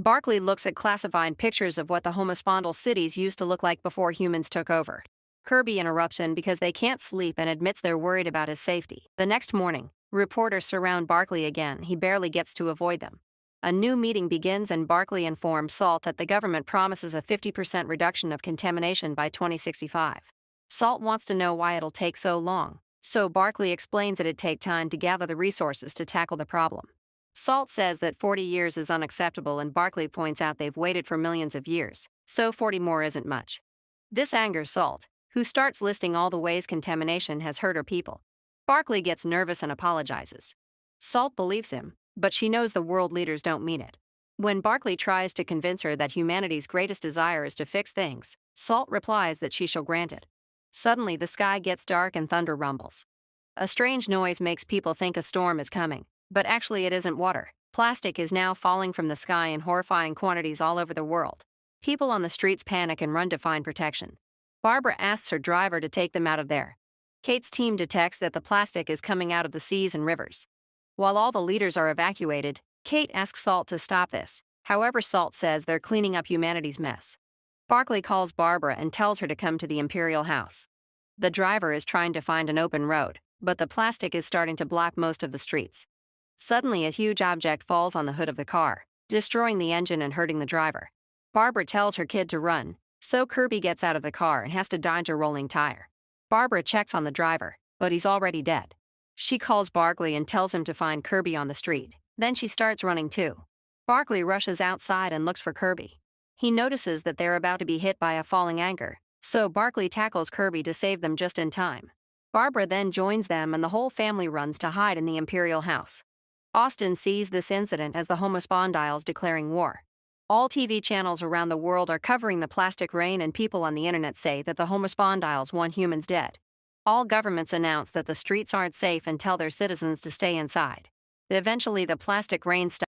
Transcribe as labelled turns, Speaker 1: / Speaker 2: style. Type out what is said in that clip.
Speaker 1: Barkley looks at classified pictures of what the homospondal cities used to look like before humans took over. Kirby interrupts him because they can't sleep and admits they're worried about his safety. The next morning, reporters surround Barkley again. He barely gets to avoid them. A new meeting begins and Barkley informs Salt that the government promises a 50% reduction of contamination by 2065. Salt wants to know why it'll take so long, so Barkley explains it'd take time to gather the resources to tackle the problem. Salt says that 40 years is unacceptable and Barkley points out they've waited for millions of years, so 40 more isn't much. This angers Salt, who starts listing all the ways contamination has hurt her people. Barkley gets nervous and apologizes. Salt believes him, but she knows the world leaders don't mean it. When Barkley tries to convince her that humanity's greatest desire is to fix things, Salt replies that she shall grant it. Suddenly, the sky gets dark and thunder rumbles. A strange noise makes people think a storm is coming, but actually it isn't water. Plastic is now falling from the sky in horrifying quantities all over the world. People on the streets panic and run to find protection. Barbara asks her driver to take them out of there. Kate's team detects that the plastic is coming out of the seas and rivers. While all the leaders are evacuated, Kate asks Salt to stop this. However, Salt says they're cleaning up humanity's mess. Barkley calls Barbara and tells her to come to the Imperial House. The driver is trying to find an open road, but the plastic is starting to block most of the streets. Suddenly, a huge object falls on the hood of the car, destroying the engine and hurting the driver. Barbara tells her kid to run, so Kirby gets out of the car and has to dodge a rolling tire. Barbara checks on the driver, but he's already dead. She calls Barkley and tells him to find Kirby on the street. Then she starts running too. Barkley rushes outside and looks for Kirby. He notices that they're about to be hit by a falling anchor, so Barkley tackles Kirby to save them just in time. Barbara then joins them and the whole family runs to hide in the Imperial House. Austin sees this incident as the homospondials declaring war. All TV channels around the world are covering the plastic rain and people on the internet say that the homospondials want humans dead. All governments announce that the streets aren't safe and tell their citizens to stay inside. Eventually, the plastic rain stops.